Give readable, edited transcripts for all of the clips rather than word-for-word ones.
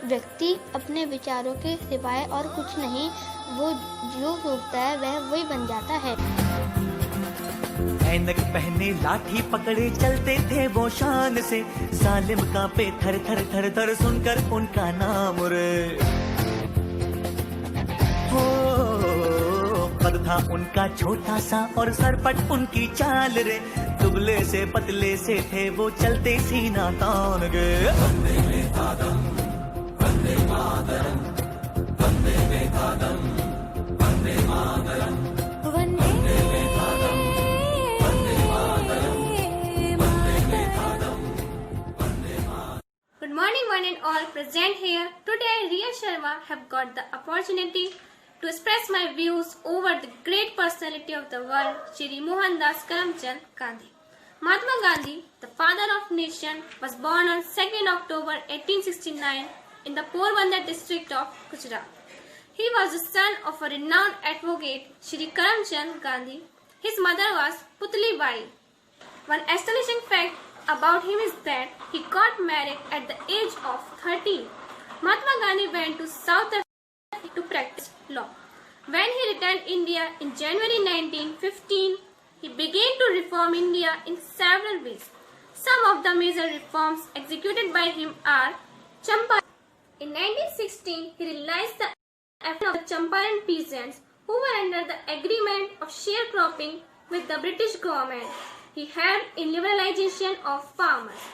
व्यक्ति अपने विचारों के सिवाय और कुछ नहीं, वो जो सोचता है वह वही बन जाता है। ऐनक पहने लाठी पकड़े चलते थे वो शान से, सालिम कांपे थर थर थर थर सुनकर उनका नाम रे। हो कद था उनका छोटा सा और सरपट उनकी चाल रे, दुबले से पतले से थे वो चलते सीना तान गे। Vande Mataram, Vande Mataram, Vande Mataram, Vande Mataram, Vande Mataram, Vande Mataram, Vande Mataram, Vande Mataram. Good morning one and all present here. Today Riya Sharma have got the opportunity to express my views over the great personality of the world, Shri Mohandas Karamchand Gandhi. Mahatma Gandhi, the father of nation, was born on 2nd October 1869 in the Porbandar district of Gujarat. He was the son of a renowned advocate, Shri Karamchand Gandhi. His mother was Putli Bai. One astonishing fact about him is that he got married at the age of 13. Mahatma Gandhi went to South Africa to practice law. When he returned India in January 1915, he began to reform India in several ways. Some of the major reforms executed by him are Champaran. In 1916, he realized the effect of the Champaran peasants who were under the agreement of sharecropping with the British government. He helped in liberalization of farmers.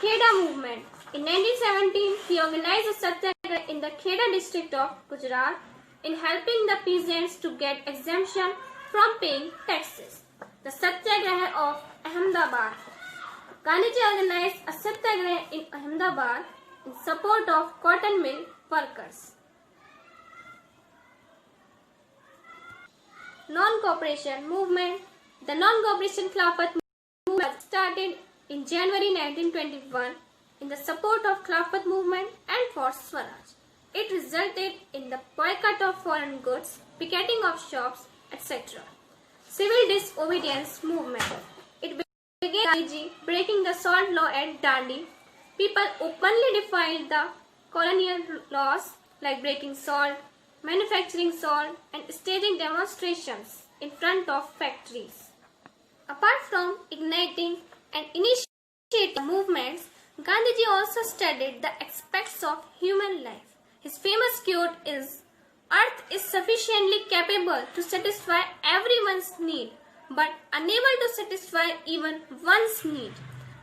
Kheda movement. In 1917, he organized a satyagraha in the Kheda district of Gujarat in helping the peasants to get exemption from paying taxes. The Satyagraha of Ahmedabad. Gandhiji organized a satyagraha in Ahmedabad in support of cotton mill workers. Non-cooperation movement. The non-cooperation Khilafat movement started in January 1921 in the support of Khilafat movement and for Swaraj. It resulted in the boycott of foreign goods, picketing of shops, etc. Civil disobedience movement. It began Gandhiji breaking the salt law at Dandi. People openly defied the colonial laws like breaking salt, manufacturing salt, and staging demonstrations in front of factories. Apart from igniting and initiating movements, Gandhiji also studied the aspects of human life. His famous quote is, "Earth is sufficiently capable to satisfy everyone's need, but unable to satisfy even one's need."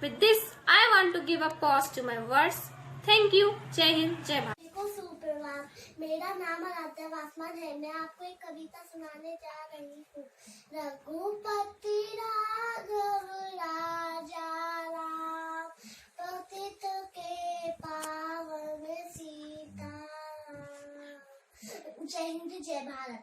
With this, I want to give a pause to my words. Thank you. Jai Hind, Jai Bharat. सुप्रभात, मेरा नाम आराध्या वासवान है। मैं आपको एक कविता सुनाने जा रही हूँ। रघुपति राघव राजा राम, पतित के पावन सीता। जय हिंद, जय भारत।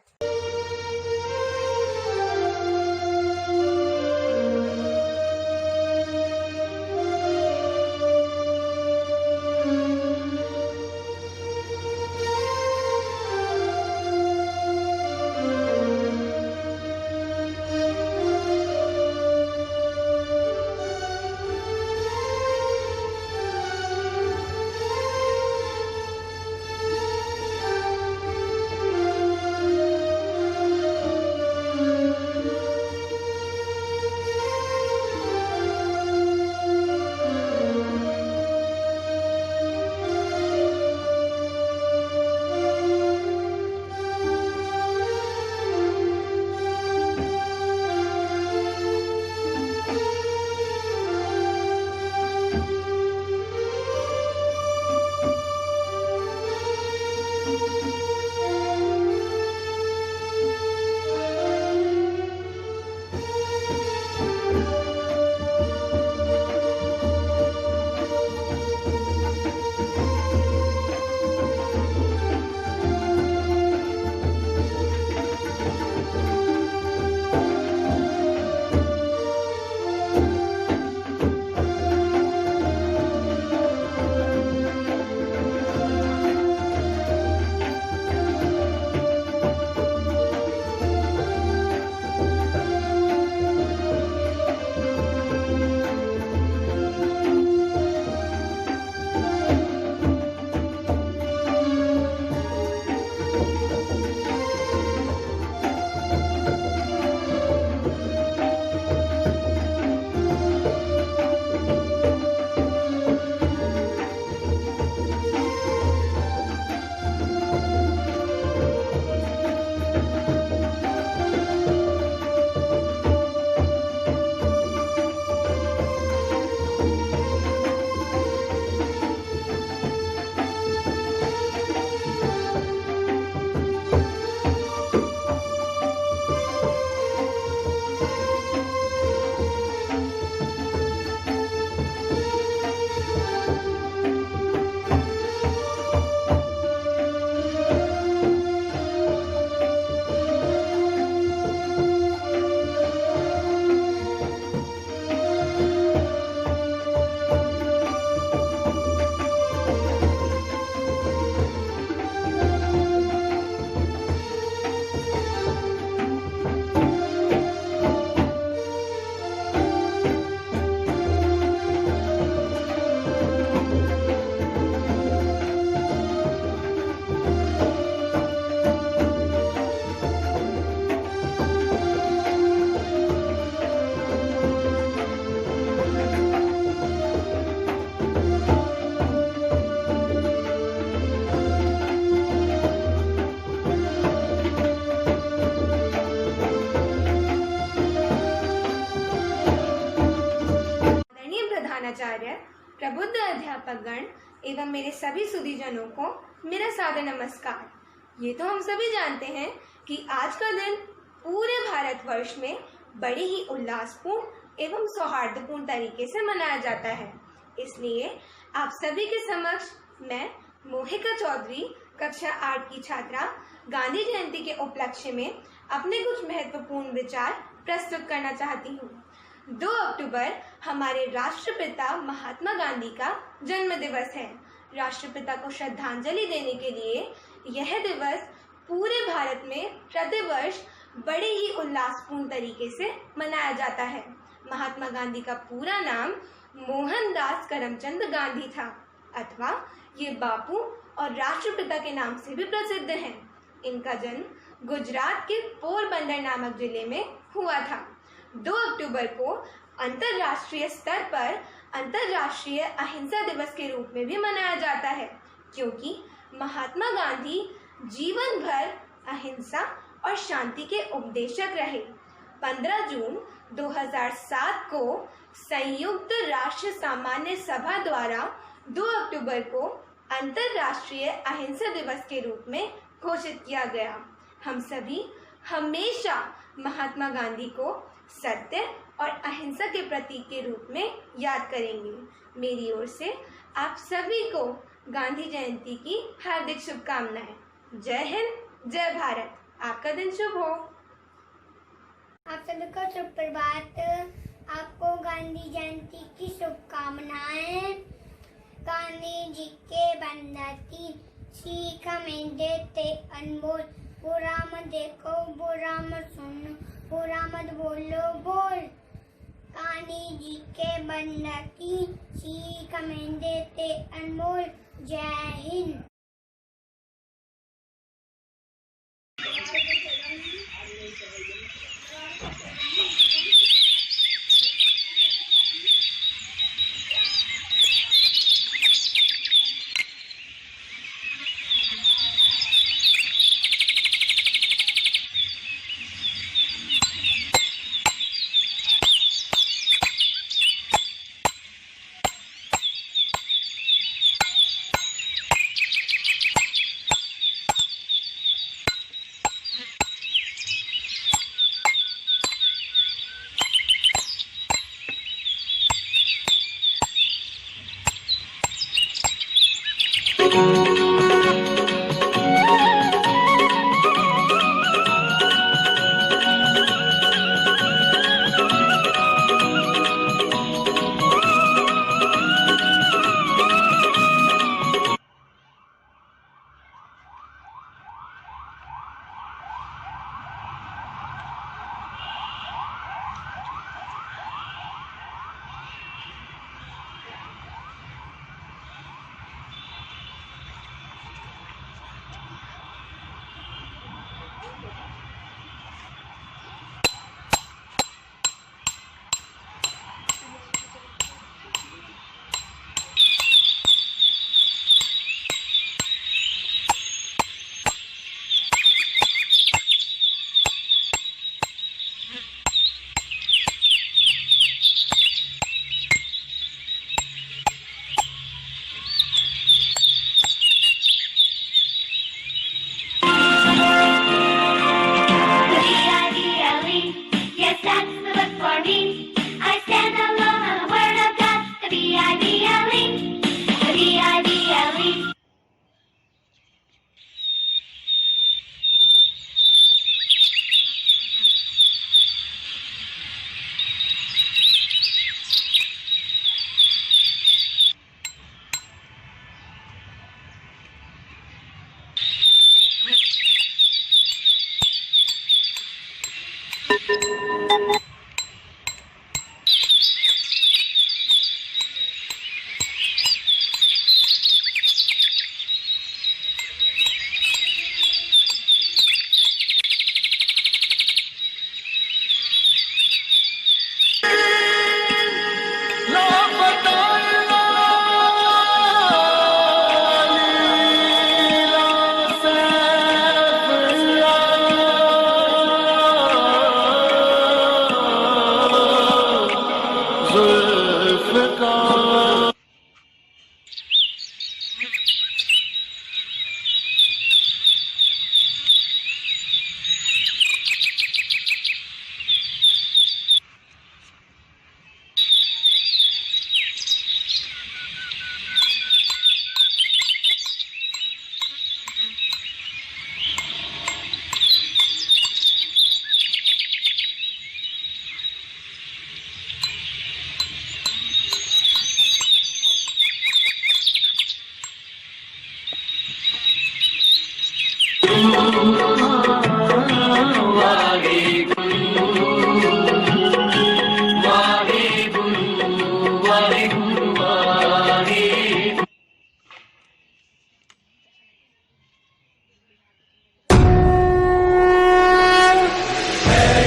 आचार्य, प्रबुद्ध अध्यापक गण एवं मेरे सभी सुधीजनों को मेरा सादर नमस्कार। ये तो हम सभी जानते हैं कि आज का दिन पूरे भारतवर्ष में बड़े ही उल्लासपूर्ण एवं सौहार्दपूर्ण तरीके से मनाया जाता है। इसलिए आप सभी के समक्ष मैं मोहिका चौधरी, कक्षा 8 की छात्रा, गांधी जयंती के उपलक्ष्य में अपने कुछ महत्वपूर्ण विचार प्रस्तुत करना चाहती हूँ। 2 अक्टूबर हमारे राष्ट्रपिता महात्मा गांधी का जन्म दिवस है। राष्ट्रपिता को श्रद्धांजलि देने के लिए यह दिवस पूरे भारत में प्रतिवर्ष बड़े ही उल्लासपूर्ण तरीके से मनाया जाता है। महात्मा गांधी का पूरा नाम मोहनदास करमचंद गांधी था, अथवा ये बापू और राष्ट्रपिता के नाम से भी प्रसिद्ध हैं। इनका जन्म गुजरात के पोरबंदर नामक जिले में हुआ था। 2 अक्टूबर को अंतर्राष्ट्रीय स्तर पर अंतर्राष्ट्रीय अहिंसा दिवस के रूप में भी मनाया जाता है, क्योंकि महात्मा गांधी जीवन भर अहिंसा और शांति के उपदेशक रहे। 15 जून 2007 को संयुक्त राष्ट्र सामान्य सभा द्वारा 2 अक्टूबर को अंतर्राष्ट्रीय अहिंसा दिवस के रूप में घोषित किया गया। हम सभी हमेशा महात्मा गांधी को सत्य और अहिंसा के प्रतीक के रूप में याद करेंगे। मेरी ओर से आप सभी को गांधी जयंती की हार्दिक शुभकामनाएं। जय हिंद, जय भारत। आपका दिन शुभ हो। आप सभी को सुप्रभात। आपको गांधी जयंती की शुभकामनाएं। गांधी जी के बंदती सीख हमें देते अनमोल, बुरा मत देखो बुरा मत सुनो, बुरा मत बोलो बोल। गांधी जी के बंदती सीख हमें देते अनमोल। जय हिंद।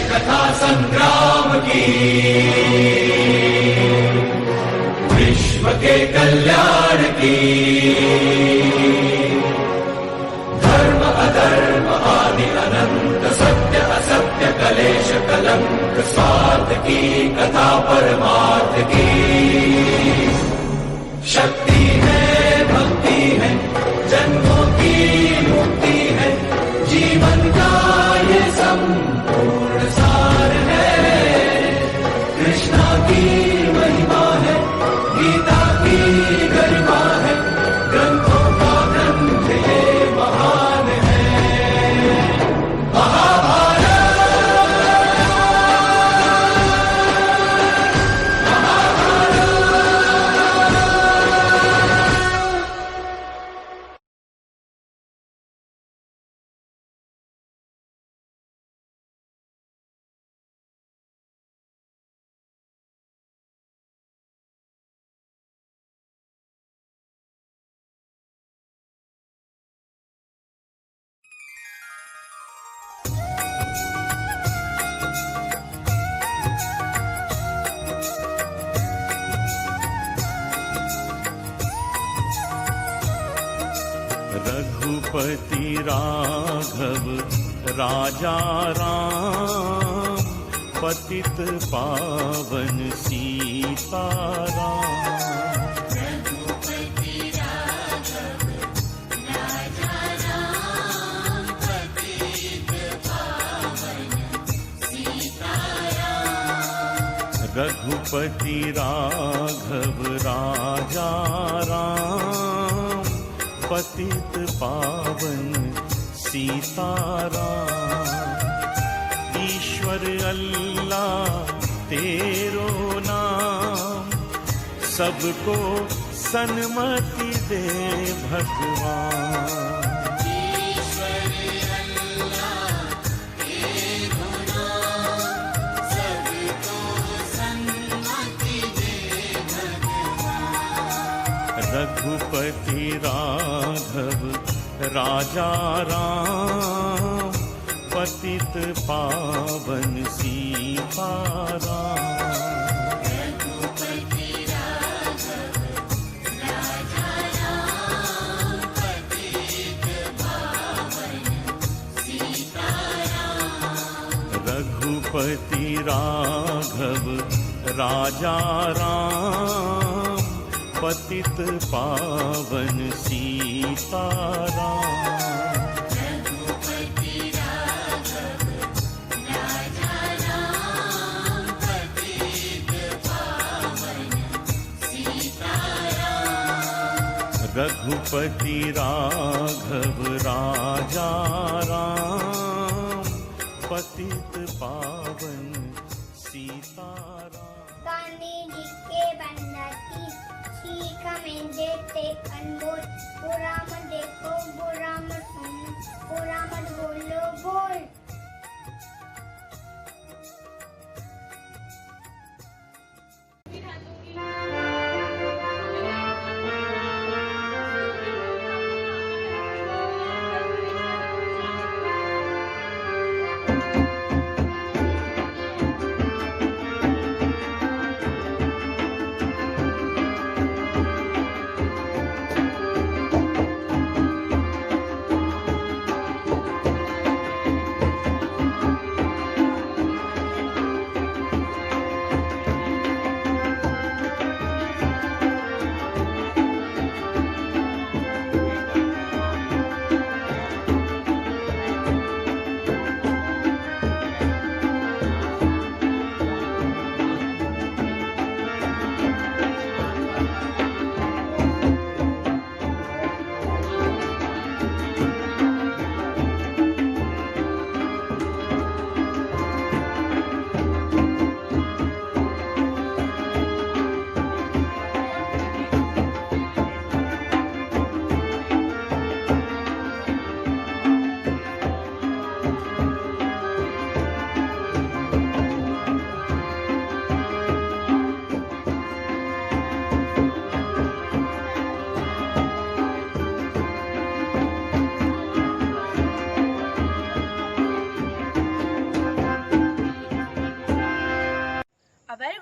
कथा संग्राम की, विश्व के कल्याण की, धर्म अधर्म आदि अनंत, सत्य असत्य कलेश कलंक, स्वार्थ की कथा परमार्थ की। शक्ति है भक्ति है, जन्मों की मुक्ति है, जीवन का ये संपूर्ण सार है। कृष्णा की महिमा है, गीता की गरिमा है, ग्रंथों का ग्रंथ ये महान है। महाभारत रघुपति राघव राजा राम, पतित पावन सीताराम। रघुपति राघव राजा राम, पतित पावन सीताराम। ईश्वर अल्लाह तेरो नाम, सबको सन्मति दे भगवान। रघुपति राघव राजा राम, पतित पावन सीताराम। रघुपति राघव राजा राम, पतित पावन सीताराम। रघुपति राघव राजा राम, पतित पावन सीताराम। गांधी जी के बंदती सीख में देते अनमोल, बुरा मत देखो बुरा मत सुनो, बुरा मत बोलो बोल।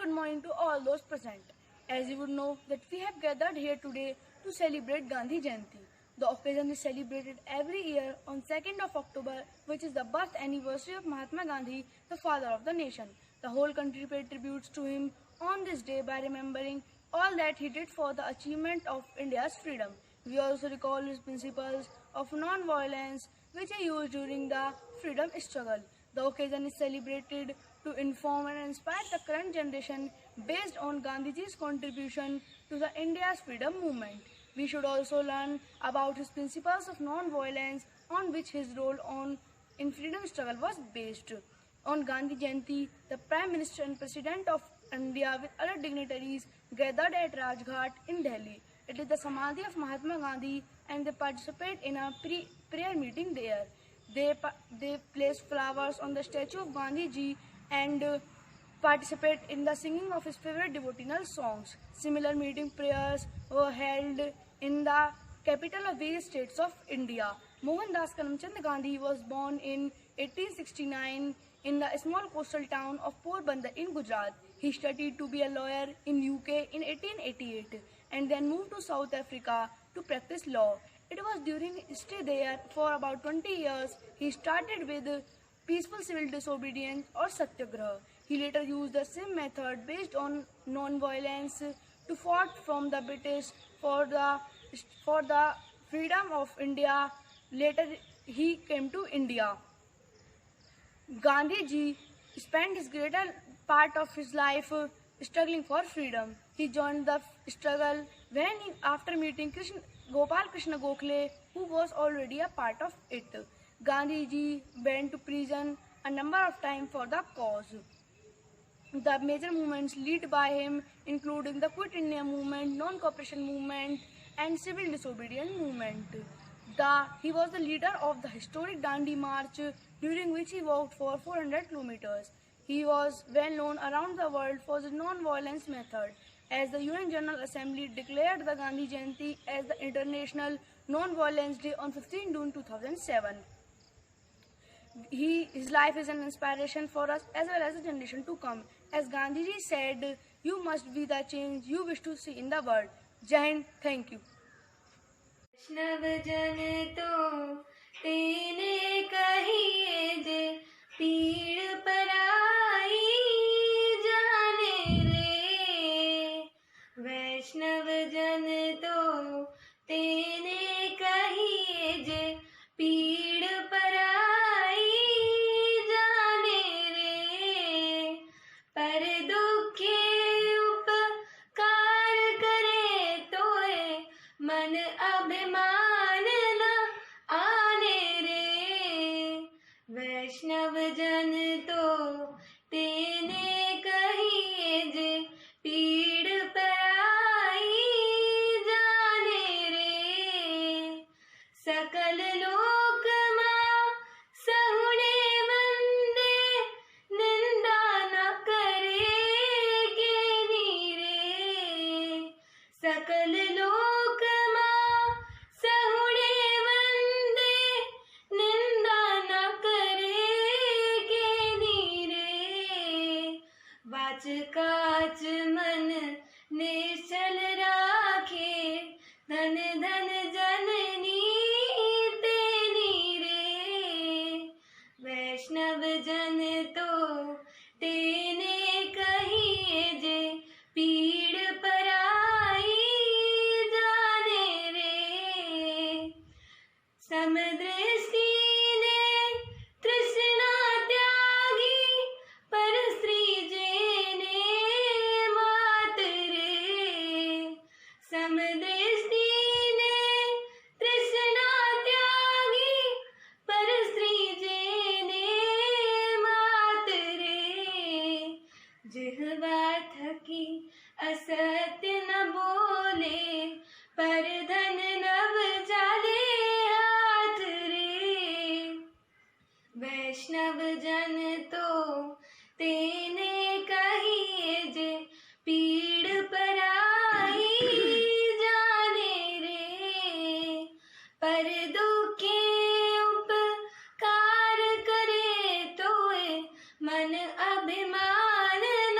good morning to all those present. As you would know that we have gathered here today to celebrate Gandhi Jayanti. The occasion is celebrated every year on 2nd of October, which is the birth anniversary of Mahatma Gandhi, the father of the nation. The whole country paid tributes to him on this day by remembering all that he did for the achievement of India's freedom. We also recall his principles of non-violence which he used during the freedom struggle. The occasion is celebrated to inform and inspire the current generation based on Gandhiji's contribution to the India's freedom movement. We should also learn about his principles of non-violence on which his role in freedom struggle was based. On Gandhi Jayanti, the Prime Minister and President of India with other dignitaries gathered at Rajghat in Delhi. It is the Samadhi of Mahatma Gandhi and they participate in a prayer meeting there. They place flowers on the statue of Gandhi ji and participate in the singing of his favorite devotional songs. Similar meeting prayers were held in the capital of various states of India. Mohandas Karamchand Gandhi was born in 1869 in the small coastal town of Porbandar in Gujarat. He studied to be a lawyer in UK in 1888 and then moved to South Africa to practice law. It was during his stay there for about 20 years he started with peaceful civil disobedience or satyagraha. He later used the same method based on non-violence to fight from the British for the freedom of India. Later he came to India. Gandhi ji spent his greater part of his life struggling for freedom. He joined the struggle after meeting Gopal Krishna Gokhale, who was already a part of it. Gandhi ji went to prison a number of times for the cause. The major movements led by him including the Quit India movement, non-cooperation movement and civil disobedience movement. He was the leader of the historic Dandi March, during which he walked for 400 kilometers. He was well known around the world for his non-violence method, as the UN General Assembly declared the Gandhi Jayanti as the International Non-Violence Day on 15 June 2007. His life is an inspiration for us as well as the generation to come. As Gandhiji said, you must be the change you wish to see in the world. Jai Hind, thank you. वैष्णव जन तो तेने कहिए जे पीड़ पराई जाने रे। वैष्णव जन तो तेने कहिए जे पीड़ पराई जाने रे। पर दुखे उपकार करे तोए मन अभिमान न आने रे। वैष्णव जन तो तेने कहिए जे पीड़ पराई जाने रे। सकल लोक मां सहुने वंदे निंदा न करे के नीरे। सकल लोक मां सहुने वंदे निंदा न करे के नीरे। वाच काच मन निश्चल राखे धन धन जननी तेनी रे। वैष्णव जन तो तेने कहिए जे पीड़ पराई जाने रे। समदृष्टि ने तृष्णा त्यागी पर स्त्री जेने मात रे। समदृष्टि ने तृष्णा त्यागी पर स्त्री जेने मात रे। जिह्वा थकी असत्य न बोले पर धन नव जाले हाथ रे। वैष्णव जन तो तेने कहिए जे पीड़ पराई जाने रे। पर दुखे उपकार करे तोए मन अभिमान न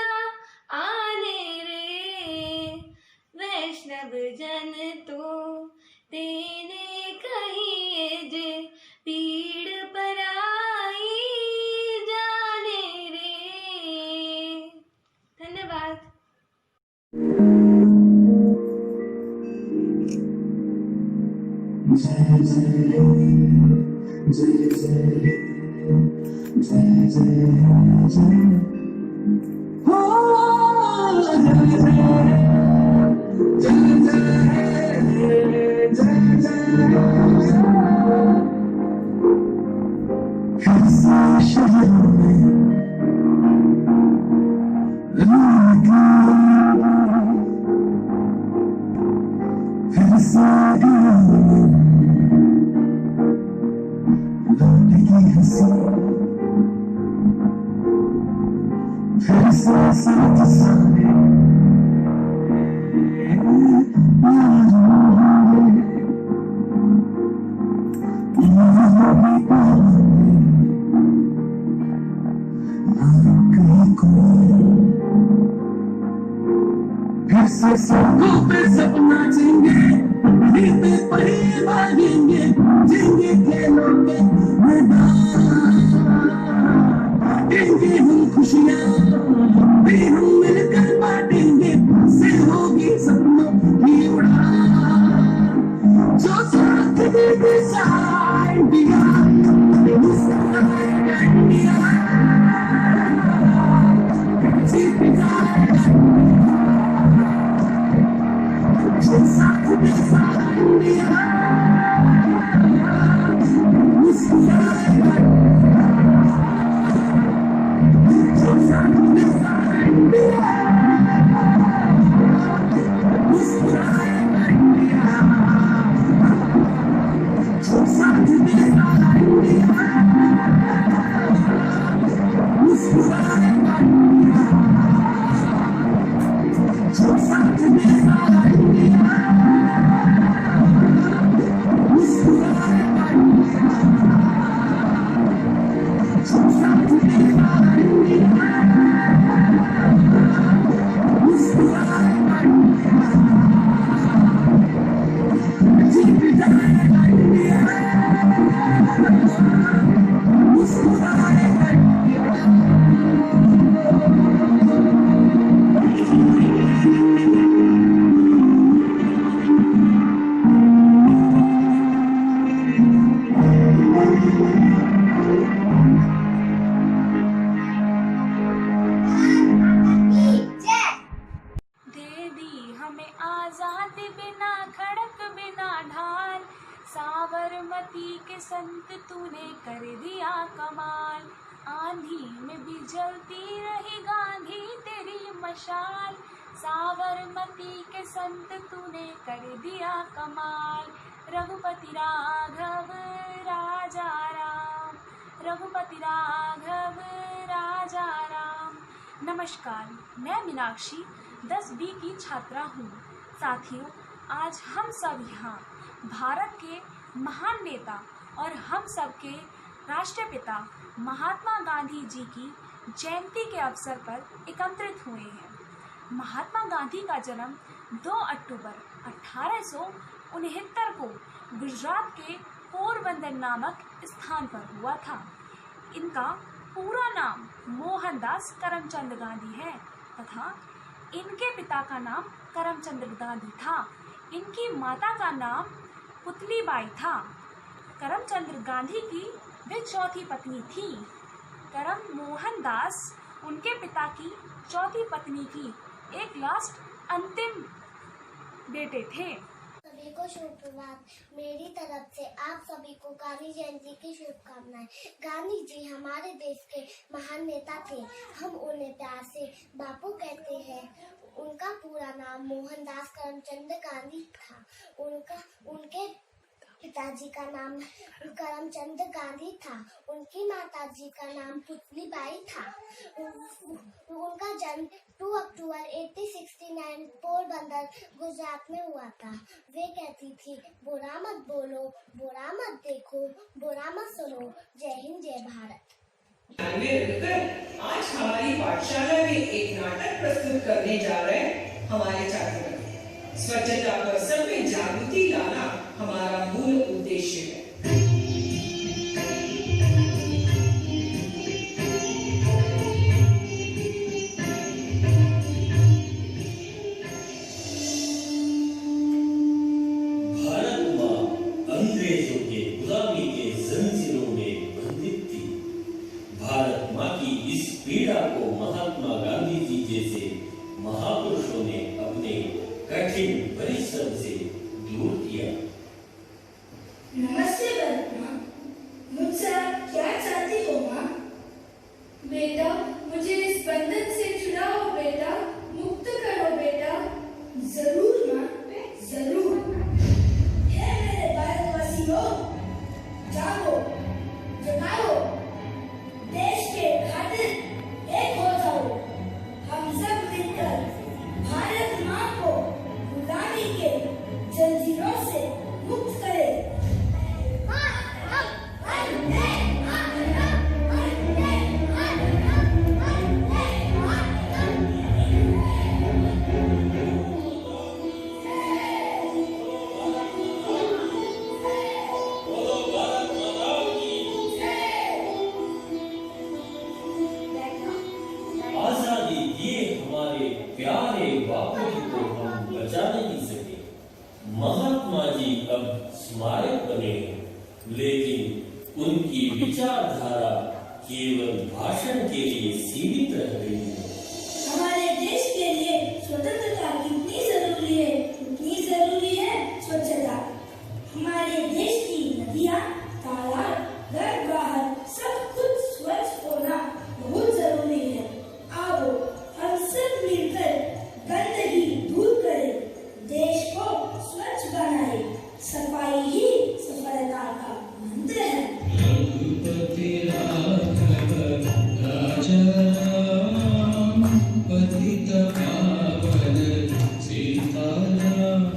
साबरमती के संत तूने कर दिया कमाल, आंधी में भी जलती रही गांधी तेरी मशाल। साबरमती के संत तूने कर दिया कमाल। रघुपति राघव राजा राम, रघुपति राघव राजा राम। नमस्कार, मैं मीनाक्षी 10B की छात्रा हूँ। साथियों, आज हम सब यहाँ भारत के महान नेता और हम सब के राष्ट्रपिता महात्मा गांधी जी की जयंती के अवसर पर एकत्रित हुए हैं। महात्मा गांधी का जन्म 2 अक्टूबर 1869 को गुजरात के पोरबंदर नामक स्थान पर हुआ था। इनका पूरा नाम मोहनदास करमचंद गांधी है तथा इनके पिता का नाम करमचंद गांधी था। इनकी माता का नाम पुतलीबाई था। करमचंद गांधी की वे चौथी पत्नी थी। करम मोहनदास उनके पिता की चौथी पत्नी की एक लास्ट अंतिम बेटे थे। सभी को शुभ प्रभात। मेरी तरफ से आप सभी को गांधी जयंती की शुभकामनाएं। गांधी जी हमारे देश के महान नेता थे। हम उन्हें प्यार से बापू कहते हैं। उनका पूरा नाम मोहनदास करमचंद गांधी था। उनके पिताजी का नाम करमचंद गांधी था। उनकी माताजी का नाम पुतलीबाई था। उनका जन्म 2 अक्टूबर 1869 पोरबंदर गुजरात में हुआ था। वे कहती थी, बुरा मत बोलो, बुरा मत देखो, बुरा मत सुनो। जय हिंद, जय भारत। आज हमारी पाठशाला में एक नाटक प्रस्तुत करने जा रहे हैं हमारे छात्र। स्वच्छता पर सब में जागृति लाना हमारा मूल उद्देश्य है। भारत माँ माँ की इस पीड़ा को महात्मा गांधी जी जैसे महापुरुषों ने अपने कठिन परिश्रम से दूर किया। नमस्ते माँ, मुझसे आप क्या चाहती हो माँ? बेटा, मुझे इस बंधन से छुड़ाओ बेटा, मुक्त करो बेटा। जरूर माँ, जरूर। हे मेरे भारतवासियों, जागो, जगाओ, देश के खातिर एक हो जाओ। हम सब मिलकर भारत माँ को गुलामी के जंजीरों से मुक्त करें। महात्मा जी अब स्मारक बने हैं, लेकिन उनकी विचारधारा केवल भाषण के लिए सीमित रह गई है। हमारे देश के लिए स्वतंत्रता कितनी जरूरी है, उतनी जरूरी है स्वच्छता। हमारे देश की नदियाँ, तालाब, घर बाहर सब कुछ स्वच्छ होना बहुत जरूरी है। आओ हम सब मिलकर गंदगी दूर करें, देश को स्वच्छ बनाए। सफाई ही सफलता का मंत्र है। रघुपति राघव राजा राम, पतित पावन सीताराम।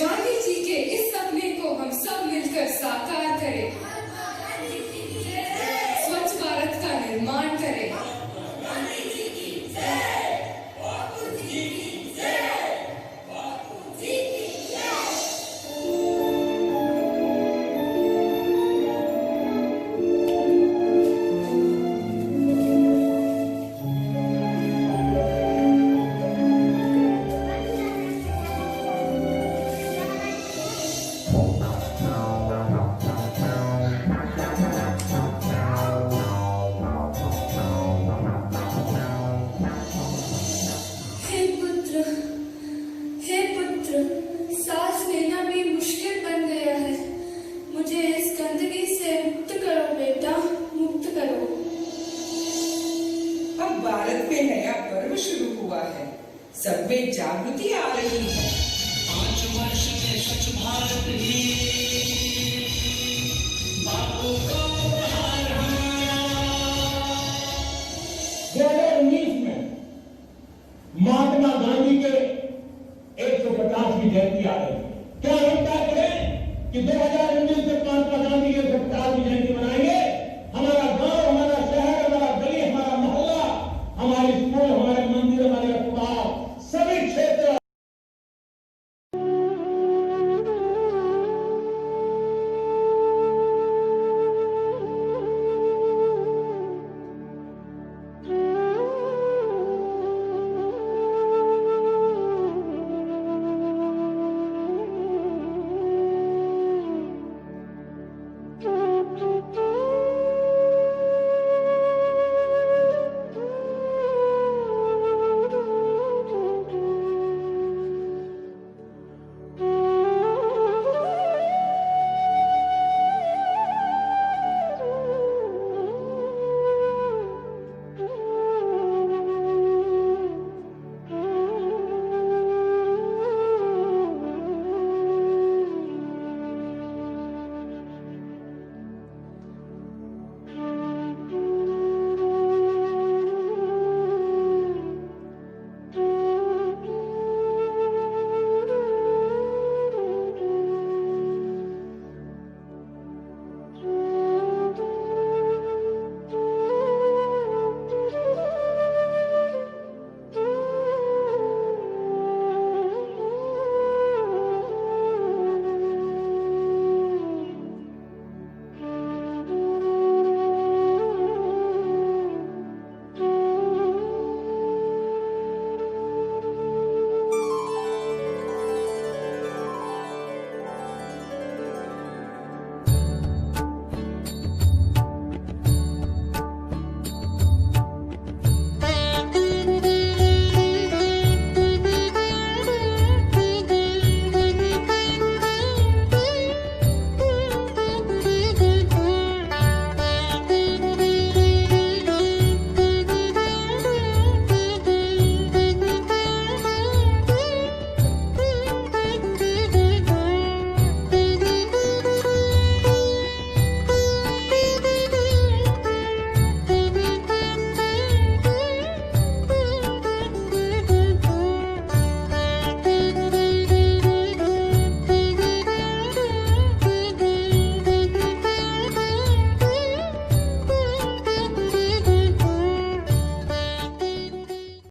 गांधी जी के इस सपने को हम सब मिलकर साकार करें, स्वच्छ भारत का निर्माण करें। हे पुत्र, सांस लेना भी मुश्किल बन गया है। मुझे इस गंदगी से मुक्त करो बेटा, मुक्त करो। अब भारत में नया पर्व शुरू हुआ है, सब में जागृति आ रही है। 5 वर्ष में स्वच्छ भारत ही बापू को